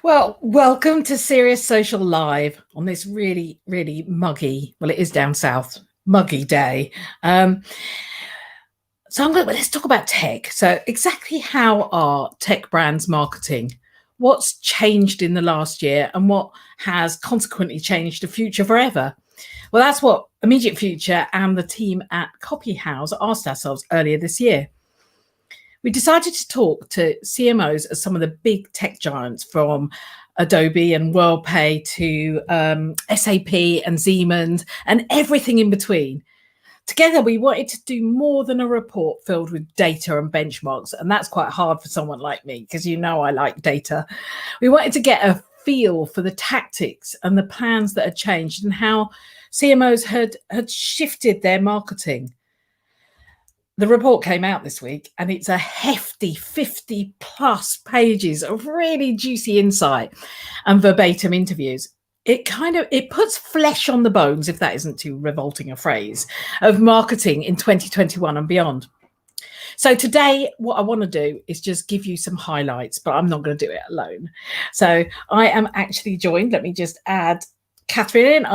Well, welcome to Serious Social Live on this really, really muggy, well, it is down south, muggy day. Let's talk about tech. So exactly how are tech brands marketing? What's changed in the last year and what has consequently changed the future forever? Well, that's what Immediate Future and the team at Copy House asked ourselves earlier this year. We decided to talk to CMOs of some of the big tech giants, from Adobe and WorldPay to SAP and Siemens and everything in between. Together, we wanted to do more than a report filled with data and benchmarks. And that's quite hard for someone like me, because I like data. We wanted to get a feel for the tactics and the plans that had changed and how CMOs had shifted their marketing. The report came out this week, and it's a hefty 50 plus pages of really juicy insight and verbatim interviews. It puts flesh on the bones, if that isn't too revolting a phrase, of marketing in 2021 and beyond. So today, what I want to do is just give you some highlights, but I'm not going to do it alone. So I am actually joined, let me just add Kathryn in.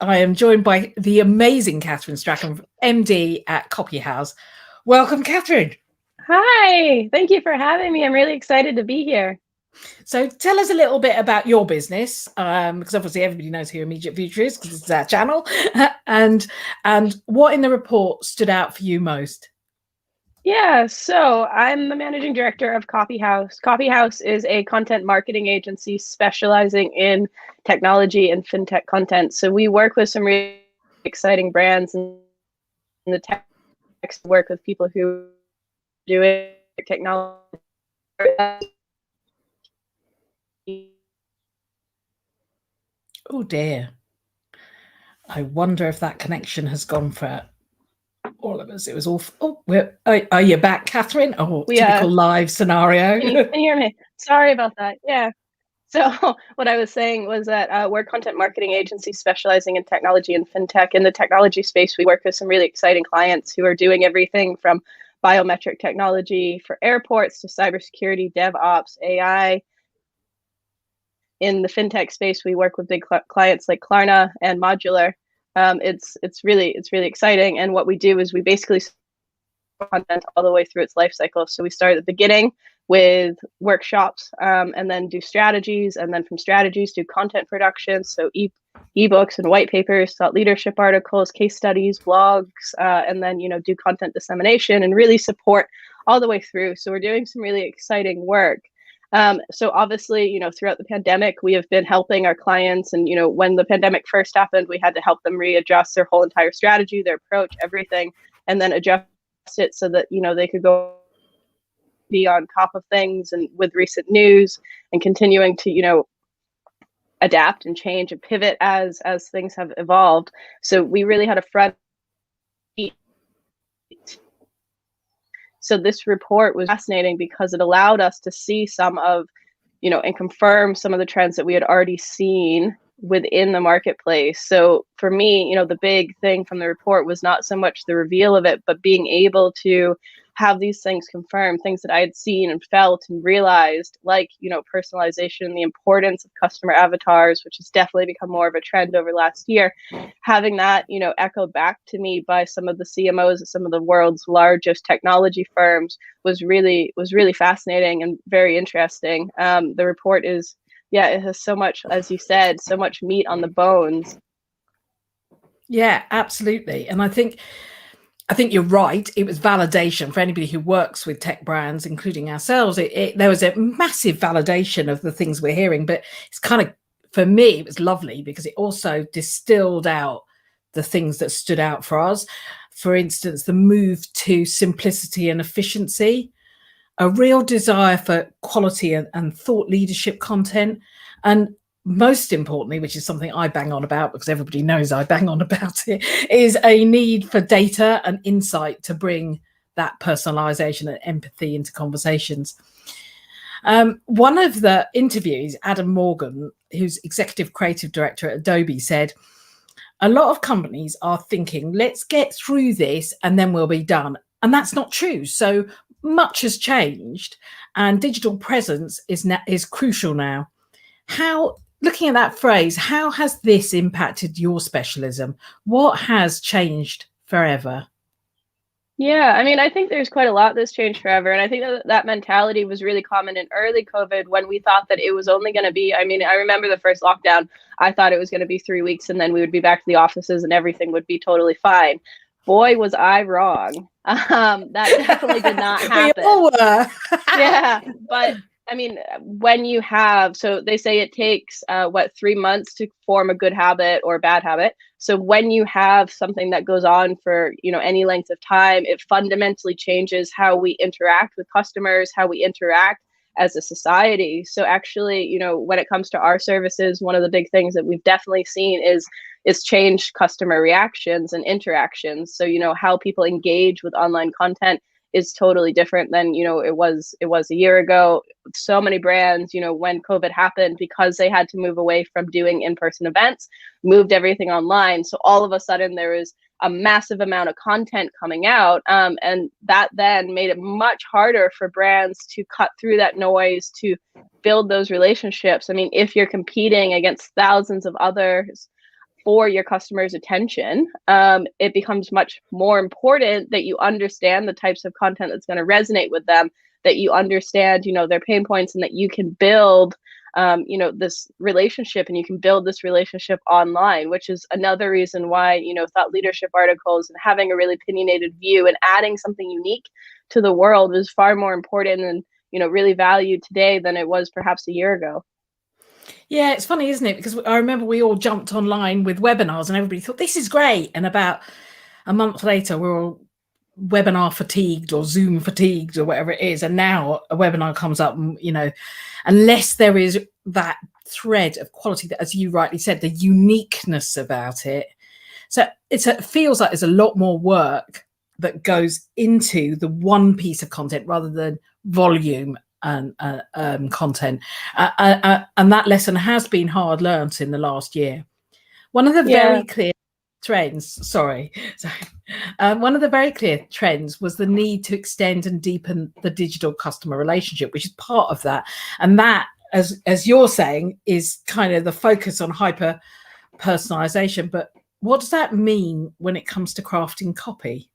I am joined by the amazing Kathryn Strachan, MD at Copy House. Welcome, Kathryn. Hi, thank you for having me. I'm really excited to be here. So tell us a little bit about your business, because obviously everybody knows who Immediate Future is because it's our channel, and what in the report stood out for you most? Yeah, so I'm the managing director of Copy House. Copy House is a content marketing agency specializing in technology and fintech content. So we work with some really exciting brands in the tech, work with people who do it, technology. Oh dear. I wonder if that connection has gone for all of us. It was awful. Oh, are you back, Kathryn? Oh, typical live scenario. Can you hear me? Sorry about that. Yeah. So what I was saying was that we're a content marketing agency specializing in technology and fintech. In the technology space, we work with some really exciting clients who are doing everything from biometric technology for airports to cybersecurity, DevOps, AI. In the fintech space, we work with big clients like Klarna and Modular. It's really exciting. And what we do is we basically content all the way through its life cycle. So we start at the beginning with workshops, and then do strategies, and then from strategies do content production. So ebooks and white papers, thought leadership articles, case studies, blogs, and then do content dissemination and really support all the way through. So we're doing some really exciting work. So obviously, throughout the pandemic, we have been helping our clients. And, when the pandemic first happened, we had to help them readjust their whole entire strategy, their approach, everything, and then adjust it so that, they could go be on top of things and with recent news and continuing to, adapt and change and pivot as things have evolved. So we really had a front. So this report was fascinating because it allowed us to see some of, and confirm some of the trends that we had already seen within the marketplace. So for me, the big thing from the report was not so much the reveal of it, but being able to have these things confirmed, things that I had seen and felt and realized, like, personalization, the importance of customer avatars, which has definitely become more of a trend over last year. Having that, echoed back to me by some of the CMOs of some of the world's largest technology firms was really fascinating and very interesting. The report is, it has so much, as you said, so much meat on the bones. Yeah, absolutely. And I think you're right. It was validation for anybody who works with tech brands, including ourselves. There was a massive validation of the things we're hearing, but it's kind of, for me, it was lovely because it also distilled out the things that stood out for us. For instance, the move to simplicity and efficiency, a real desire for quality and thought leadership content, and most importantly, which is something I bang on about because everybody knows I bang on about it, is a need for data and insight to bring that personalization and empathy into conversations. One of the interviews, Adam Morgan, who's executive creative director at Adobe, said, a lot of companies are thinking, let's get through this and then we'll be done. And that's not true. So much has changed, and digital presence is crucial now. How, looking at that phrase, how has this impacted your specialism? What has changed forever? Yeah, I mean, I think there's quite a lot that's changed forever. And I think that mentality was really common in early COVID when we thought that it was only going to be, I mean, I remember the first lockdown, I thought it was going to be 3 weeks and then we would be back to the offices and everything would be totally fine. Boy, was I wrong. That definitely did not happen. We all were. Yeah, but I mean, when you have, so they say it takes 3 months to form a good habit or a bad habit. So when you have something that goes on for, any length of time, it fundamentally changes how we interact with customers, how we interact as a society. So actually, when it comes to our services, one of the big things that we've definitely seen is changed customer reactions and interactions. So, how people engage with online content is totally different than it was a year ago. So many brands, when COVID happened, because they had to move away from doing in-person events, moved everything online. So all of a sudden there was a massive amount of content coming out, and that then made it much harder for brands to cut through that noise, to build those relationships. I mean, if you're competing against thousands of others for your customers' attention, it becomes much more important that you understand the types of content that's going to resonate with them, that you understand, their pain points, and that you can build, this relationship, and you can build this relationship online, which is another reason why, thought leadership articles and having a really opinionated view and adding something unique to the world is far more important and, really valued today than it was perhaps a year ago. Yeah, it's funny, isn't it? Because I remember we all jumped online with webinars and everybody thought, this is great. And about a month later, we're all webinar fatigued or Zoom fatigued or whatever it is. And now a webinar comes up, and, unless there is that thread of quality that, as you rightly said, the uniqueness about it. So it feels like there's a lot more work that goes into the one piece of content rather than volume and content, and that lesson has been hard learnt in the last year. One of the very clear trends, one of the very clear trends was the need to extend and deepen the digital customer relationship, which is part of that. And that, as you're saying, is kind of the focus on hyper personalization. But what does that mean when it comes to crafting copy?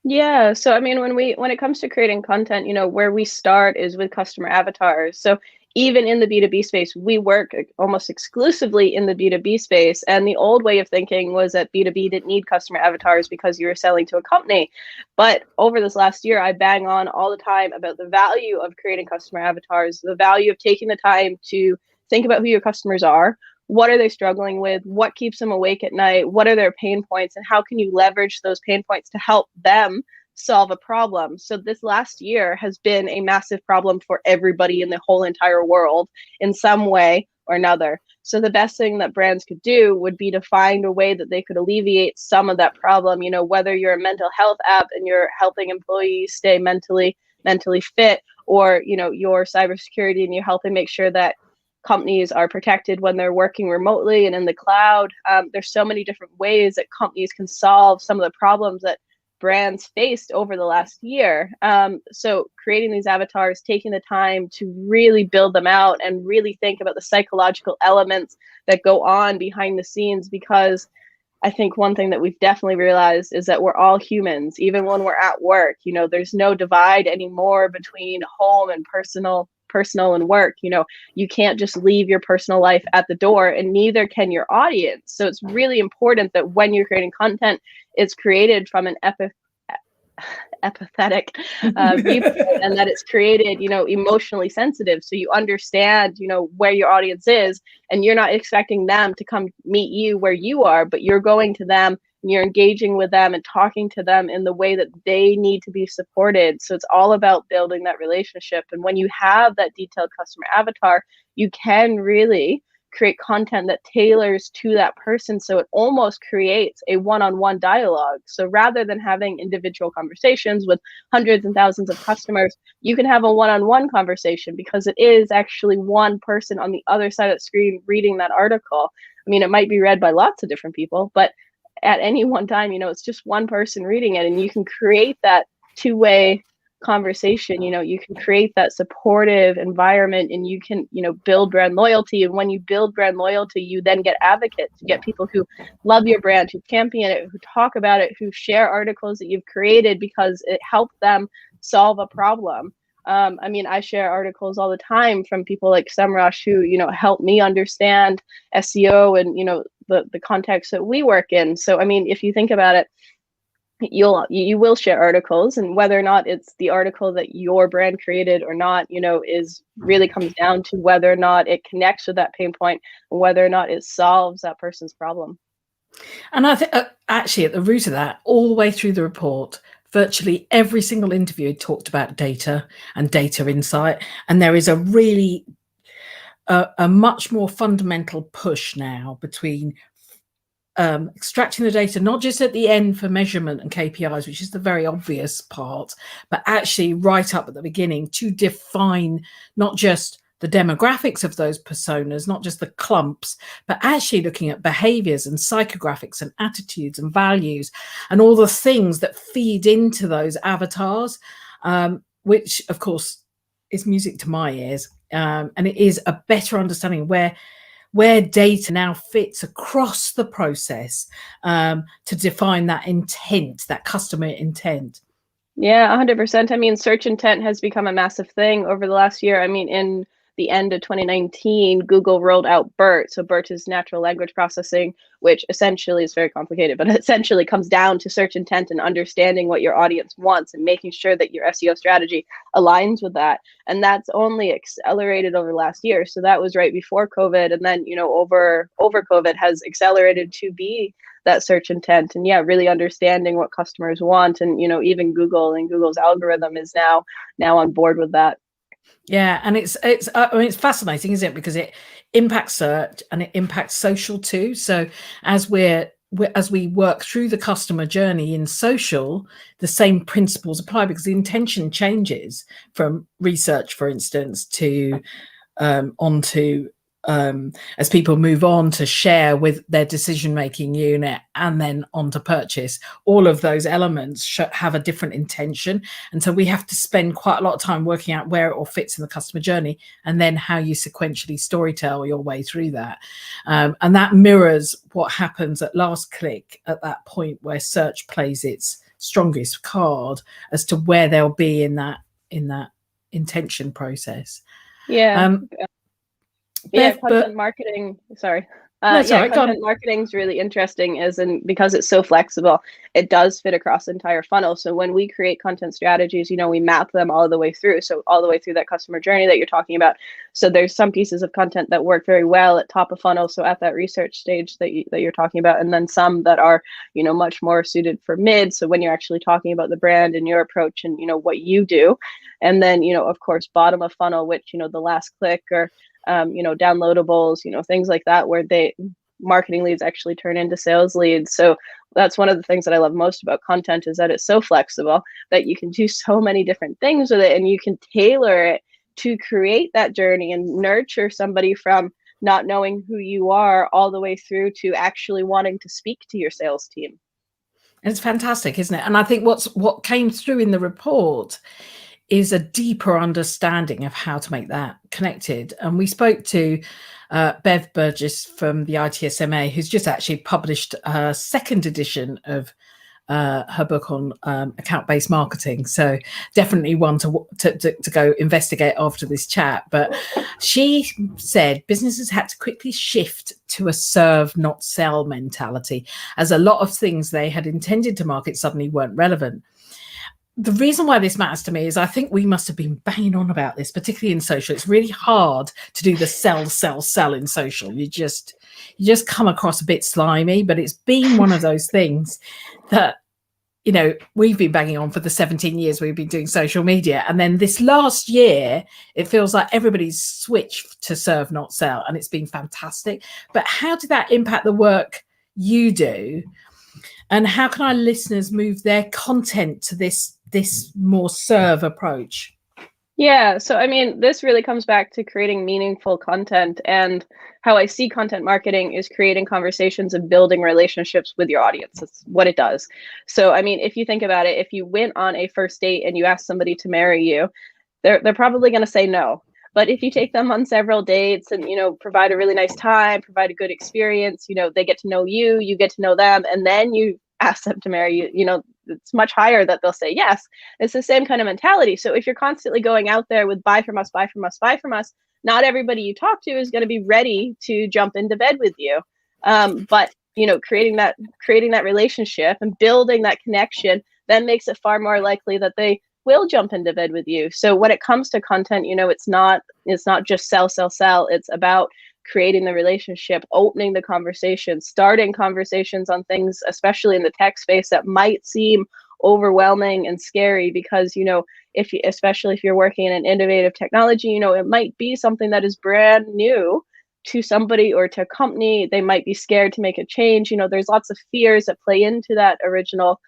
Yeah, so I mean, when it comes to creating content, where we start is with customer avatars. So even in the B2B space, we work almost exclusively in the B2B space. And the old way of thinking was that B2B didn't need customer avatars because you were selling to a company. But over this last year, I bang on all the time about the value of creating customer avatars, the value of taking the time to think about who your customers are. What are they struggling with? What keeps them awake at night? What are their pain points? And how can you leverage those pain points to help them solve a problem? So this last year has been a massive problem for everybody in the whole entire world in some way or another. So the best thing that brands could do would be to find a way that they could alleviate some of that problem. Whether you're a mental health app and you're helping employees stay mentally fit, or, your cybersecurity and you're helping make sure that companies are protected when they're working remotely and in the cloud. There's so many different ways that companies can solve some of the problems that brands faced over the last year. So creating these avatars, taking the time to really build them out and really think about the psychological elements that go on behind the scenes, because I think one thing that we've definitely realized is that we're all humans, even when we're at work. There's no divide anymore between home and personal and work. You can't just leave your personal life at the door, and neither can your audience. So it's really important that when you're creating content, it's created from an empathetic viewpoint, and that it's created, emotionally sensitive. So you understand, where your audience is, and you're not expecting them to come meet you where you are, but you're going to them and you're engaging with them and talking to them in the way that they need to be supported. So it's all about building that relationship. And when you have that detailed customer avatar, you can really create content that tailors to that person. So it almost creates a one-on-one dialogue. So rather than having individual conversations with hundreds and thousands of customers, you can have a one-on-one conversation, because it is actually one person on the other side of the screen reading that article. I mean, it might be read by lots of different people, but at any one time, it's just one person reading it, and you can create that two-way conversation, you can create that supportive environment, and you can, build brand loyalty. And when you build brand loyalty, you then get advocates, you get people who love your brand, who champion it, who talk about it, who share articles that you've created because it helped them solve a problem. I share articles all the time from people like Semrush who, help me understand SEO and, the context that we work in. So, if you think about it, you will share articles, and whether or not it's the article that your brand created or not, is really comes down to whether or not it connects with that pain point, and whether or not it solves that person's problem. And I think actually at the root of that, all the way through the report, virtually every single interview talked about data and data insight. And there is a really a much more fundamental push now between extracting the data, not just at the end for measurement and KPIs, which is the very obvious part, but actually right up at the beginning to define not just the demographics of those personas, not just the clumps, but actually looking at behaviors and psychographics and attitudes and values and all the things that feed into those avatars, which of course is music to my ears. And it is a better understanding where data now fits across the process to define that intent, that customer intent. Yeah, 100%. Search intent has become a massive thing over the last year. In the end of 2019, Google rolled out BERT. So BERT is natural language processing, which essentially is very complicated, but essentially comes down to search intent and understanding what your audience wants and making sure that your SEO strategy aligns with that. And that's only accelerated over the last year. So that was right before COVID. And then, over COVID has accelerated to be that search intent, and really understanding what customers want. And, even Google and Google's algorithm is now on board with that. Yeah, and it's fascinating, isn't it? Because it impacts search and it impacts social too. So as we work through the customer journey in social, the same principles apply because the intention changes from research, for instance, to onto as people move on to share with their decision-making unit and then on to purchase. All of those elements have a different intention. And so we have to spend quite a lot of time working out where it all fits in the customer journey and then how you sequentially storytell your way through that. And that mirrors what happens at last click at that point where search plays its strongest card as to where they'll be in that intention process. Yeah. Content marketing. Sorry. Content marketing is really interesting because it's so flexible. It does fit across the entire funnel. So when we create content strategies, we map them all the way through. So all the way through that customer journey that you're talking about. So there's some pieces of content that work very well at top of funnel. So at that research stage that you're talking about, and then some that are, much more suited for mid. So when you're actually talking about the brand and your approach and, what you do, and then, of course, bottom of funnel, which, the last click or downloadables, things like that, where marketing leads actually turn into sales leads. So that's one of the things that I love most about content is that it's so flexible that you can do so many different things with it, and you can tailor it to create that journey and nurture somebody from not knowing who you are all the way through to actually wanting to speak to your sales team. It's fantastic, isn't it? And I think what came through in the report is a deeper understanding of how to make that connected. And we spoke to Bev Burgess from the ITSMA, who's just actually published a second edition of her book on account-based marketing. So definitely one to go investigate after this chat. But she said businesses had to quickly shift to a serve, not sell mentality, as a lot of things they had intended to market suddenly weren't relevant. The reason why this matters to me is I think we must have been banging on about this, particularly in social. It's really hard to do the sell in social. You just come across a bit slimy, but it's been one of those things that, we've been banging on for the 17 years we've been doing social media. And then this last year, it feels like everybody's switched to serve, not sell. And it's been fantastic. But how did that impact the work you do? And how can our listeners move their content to this more serve approach? Yeah, so I mean, this really comes back to creating meaningful content, and how I see content marketing is creating conversations and building relationships with your audience. That's what it does. So, I mean, if you think about it, if you went on a first date and you ask somebody to marry you, they're probably going to say no. But if you take them on several dates and, provide a really nice time, provide a good experience, they get to know you, you get to know them, and then you ask them to marry you, it's much higher that they'll say yes. It's the same kind of mentality. So if you're constantly going out there with buy from us, buy from us, buy from us, not everybody you talk to is going to be ready to jump into bed with you. But creating that relationship and building that connection then makes it far more likely that they will jump into bed with you. So when it comes to content, it's not just sell, sell, sell. It's about creating the relationship, opening the conversation, starting conversations on things, especially in the tech space, that might seem overwhelming and scary because, especially if you're working in an innovative technology, it might be something that is brand new to somebody or to a company. They might be scared to make a change. There's lots of fears that play into that original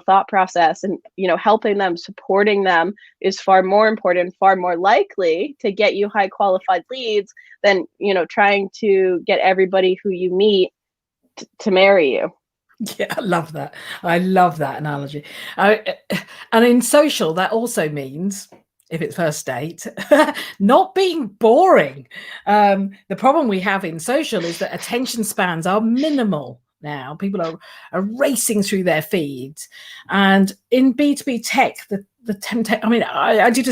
thought process, and helping them, supporting them is far more important, far more likely to get you high qualified leads than trying to get everybody who you meet to marry you. Yeah, I love that. I love that analogy. And in social, that also means, if it's first date, not being boring. The problem we have in social is that attention spans are minimal now. People are racing through their feeds. And in B2B tech, the temptation, I mean, I did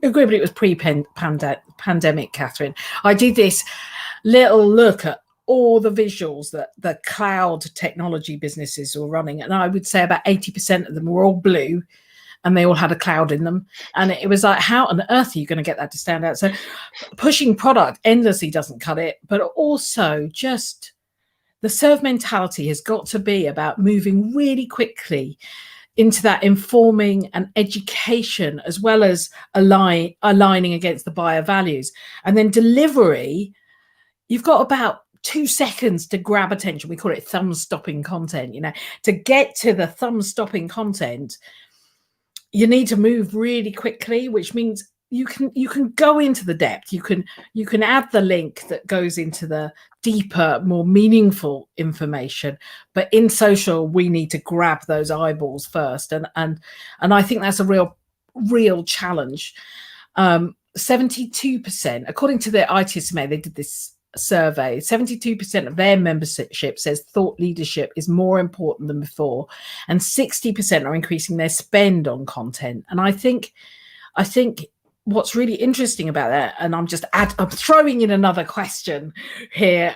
agree, but it was pre-pandemic, Kathryn. I did this little look at all the visuals that the cloud technology businesses were running. And I would say about 80% of them were all blue and they all had a cloud in them. And it was like, how on earth are you going to get that to stand out? So pushing product endlessly doesn't cut it, but also just the serve mentality has got to be about moving really quickly into that informing and education, as well as aligning against the buyer values. And then delivery, you've got about 2 seconds to grab attention. We call it thumb stopping content. To get to the thumb stopping content, you need to move really quickly, which means you can go into the depth. You can add the link that goes into the deeper, more meaningful information. But in social, we need to grab those eyeballs first, and I think that's a real challenge. 72%, according to the ITSMA, they did this survey, 72% of their membership says thought leadership is more important than before, and 60% are increasing their spend on content. And I think what's really interesting about that, and I'm throwing in another question here,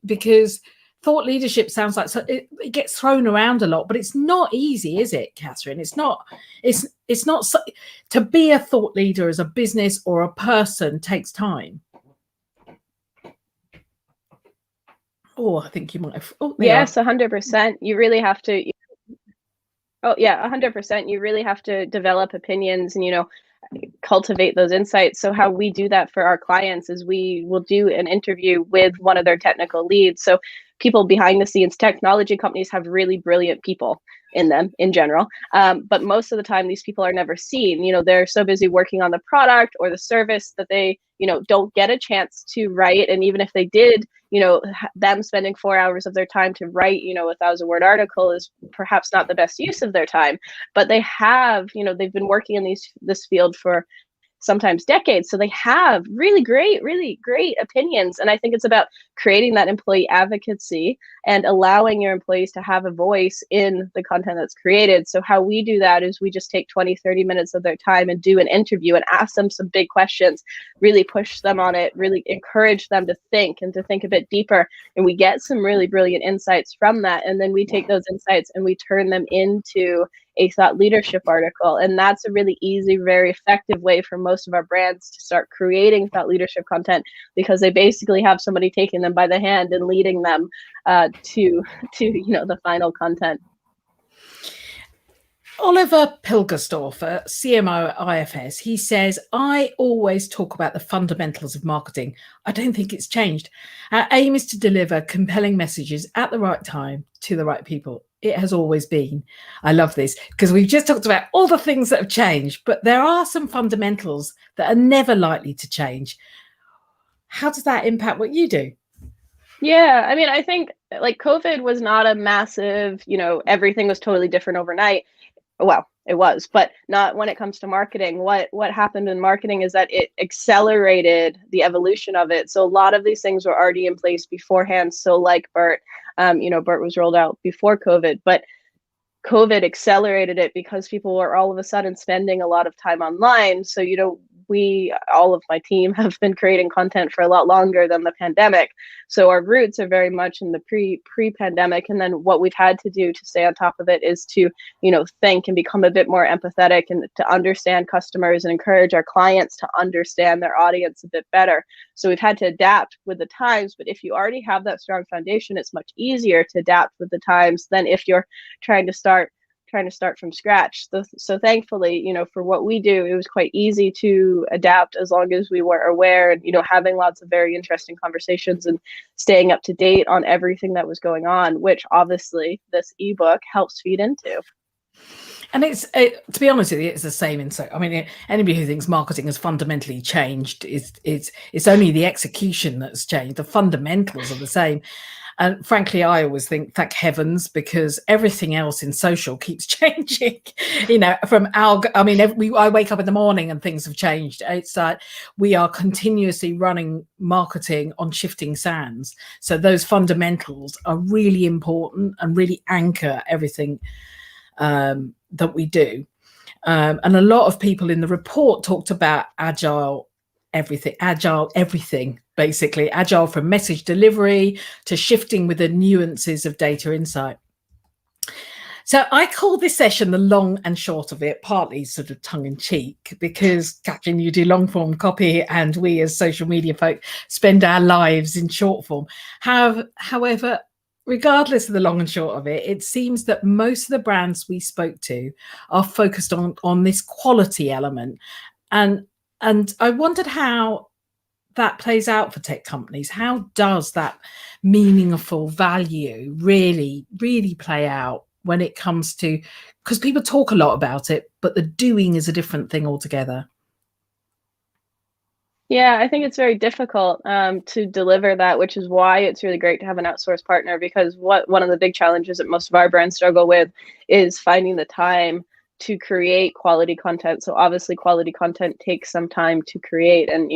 because thought leadership sounds like it gets thrown around a lot, but it's not easy, is it, Kathryn? It's not to be a thought leader as a business or a person takes time. Oh, I think you might have. Oh, yes, 100%. You really have to. Oh yeah, 100%. You really have to develop opinions and cultivate those insights. So how we do that for our clients is we will do an interview with one of their technical leads. So people behind the scenes, technology companies have really brilliant people in them in general. But most of the time, these people are never seen. They're so busy working on the product or the service that they, don't get a chance to write. And even if they did, them spending 4 hours of their time to write, a 1,000-word article is perhaps not the best use of their time. But they have, they've been working in this field for sometimes decades. So they have really great opinions. And I think it's about creating that employee advocacy and allowing your employees to have a voice in the content that's created. So how we do that is we just take 20, 30 minutes of their time and do an interview and ask them some big questions, really push them on it, really encourage them to think and to think a bit deeper. And we get some really brilliant insights from that. And then we take those insights and we turn them into a thought leadership article. And that's a really easy, very effective way for most of our brands to start creating thought leadership content, because they basically have somebody taking them by the hand and leading them to the final content. Oliver Pilgersdorfer, CMO IFS, he says, I always talk about the fundamentals of marketing. I don't think it's changed. Our aim is to deliver compelling messages at the right time to the right people. it has always been. I love this because we've just talked about all the things that have changed, but there are some fundamentals that are never likely to change. How does that impact what you do? Yeah, I mean, I think like COVID was not a massive, everything was totally different overnight. Well, it was, but not when it comes to marketing. What happened in marketing is that it accelerated the evolution of it. So a lot of these things were already in place beforehand. So like BERT, BERT was rolled out before COVID, but COVID accelerated it because people were all of a sudden spending a lot of time online. So, all of my team have been creating content for a lot longer than the pandemic. So our roots are very much in the pre-pandemic. And then what we've had to do to stay on top of it is to, think and become a bit more empathetic and to understand customers and encourage our clients to understand their audience a bit better. So we've had to adapt with the times, but if you already have that strong foundation, it's much easier to adapt with the times than if you're trying to start from scratch. So thankfully, for what we do, it was quite easy to adapt as long as we were aware and, having lots of very interesting conversations and staying up to date on everything that was going on, which obviously this ebook helps feed into. And to be honest with you, it's the same anybody who thinks marketing has fundamentally changed, it's only the execution that's changed. The fundamentals are the same. And frankly, I always think, thank heavens, because everything else in social keeps changing. I wake up in the morning and things have changed. It's like we are continuously running marketing on shifting sands. So those fundamentals are really important and really anchor everything that we do. And a lot of people in the report talked about agile everything, basically agile from message delivery to shifting with the nuances of data insight. So I call this session the long and short of it, partly sort of tongue in cheek, because Kathryn, you do long form copy and we as social media folk spend our lives in short form. However, regardless of the long and short of it, it seems that most of the brands we spoke to are focused on this quality element. And I wondered how that plays out for tech companies. How does that meaningful value really, really play out when it comes to, because people talk a lot about it, but the doing is a different thing altogether. Yeah, I think it's very difficult to deliver that, which is why it's really great to have an outsourced partner, because one of the big challenges that most of our brands struggle with is finding the time to create quality content. So obviously quality content takes some time to create. And,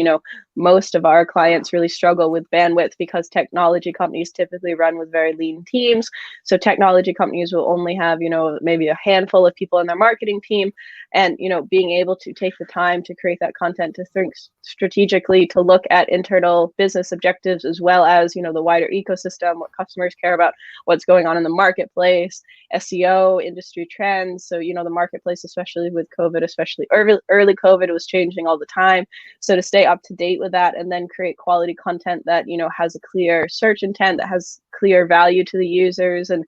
most of our clients really struggle with bandwidth because technology companies typically run with very lean teams. So technology companies will only have, maybe a handful of people in their marketing team. And, being able to take the time to create that content, to think strategically, to look at internal business objectives, as well as, the wider ecosystem, what customers care about, what's going on in the marketplace, SEO, industry trends. So, the marketplace, especially with COVID, especially early COVID, was changing all the time. So to stay up to date with that and then create quality content that, has a clear search intent, that has clear value to the users and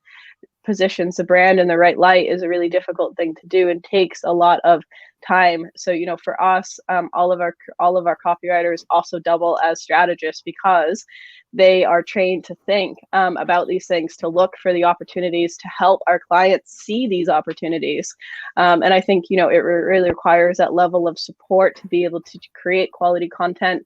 positions the brand in the right light is a really difficult thing to do and takes a lot of time. So, for us, all of our copywriters also double as strategists because they are trained to think about these things, to look for the opportunities, to help our clients see these opportunities. And I think, it really requires that level of support to be able to create quality content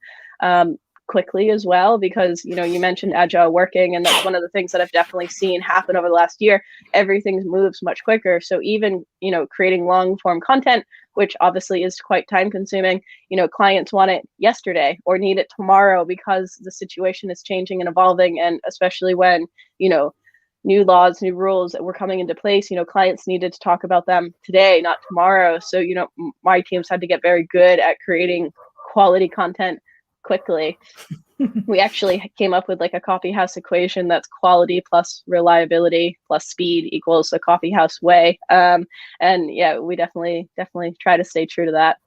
quickly as well, because you mentioned agile working, and that's one of the things that I've definitely seen happen over the last year. Everything moves much quicker. So even creating long form content, which obviously is quite time consuming, clients want it yesterday or need it tomorrow because the situation is changing and evolving. And especially when new laws, new rules that were coming into place, clients needed to talk about them today, not tomorrow. So my teams had to get very good at creating quality content quickly. We actually came up with like a coffee house equation that's quality plus reliability plus speed equals a coffee house way. And yeah, we definitely try to stay true to that.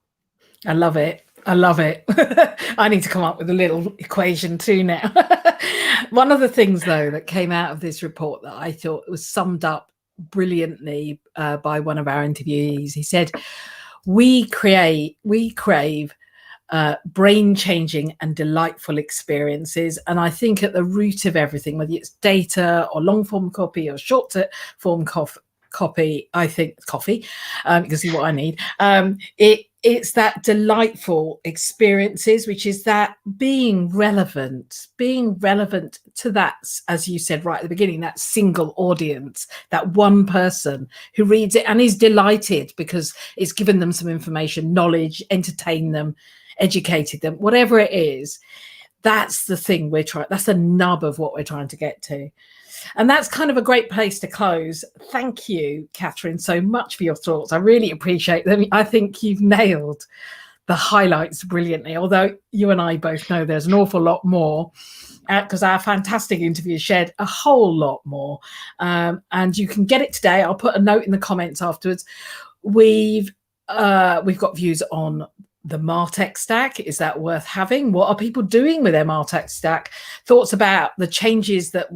I love it. I need to come up with a little equation too now. One of the things though that came out of this report that I thought was summed up brilliantly by one of our interviewees, he said, we crave brain changing and delightful experiences. And I think at the root of everything, whether it's data or long form copy or short form copy, I think coffee, you can see what I need. It's that delightful experiences, which is that being relevant to that, as you said right at the beginning, that single audience, that one person who reads it and is delighted because it's given them some information, knowledge, entertained them, educated them, whatever it is. That's the thing that's the nub of what we're trying to get to. And that's kind of a great place to close. Thank you, Kathryn, so much for your thoughts. I really appreciate them. I think you've nailed the highlights brilliantly, although you and I both know there's an awful lot more, because our fantastic interview shared a whole lot more. And you can get it today. I'll put a note in the comments afterwards. We've got views on the MarTech stack. Is that worth having? What are people doing with their MarTech stack? Thoughts about the changes that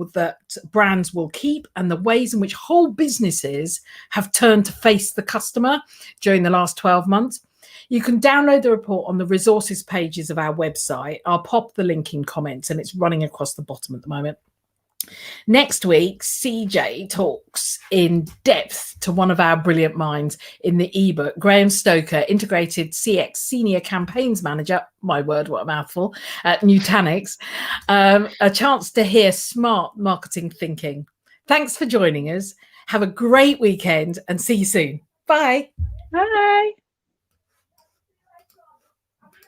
brands will keep and the ways in which whole businesses have turned to face the customer during the last 12 months. You can download the report on the resources pages of our website. I'll pop the link in comments, and it's running across the bottom at the moment. Next week, CJ talks in depth to one of our brilliant minds in the ebook, Graham Stoker, Integrated CX Senior Campaigns Manager, my word, what a mouthful, at Nutanix, a chance to hear smart marketing thinking. Thanks for joining us. Have a great weekend and see you soon. Bye. Bye.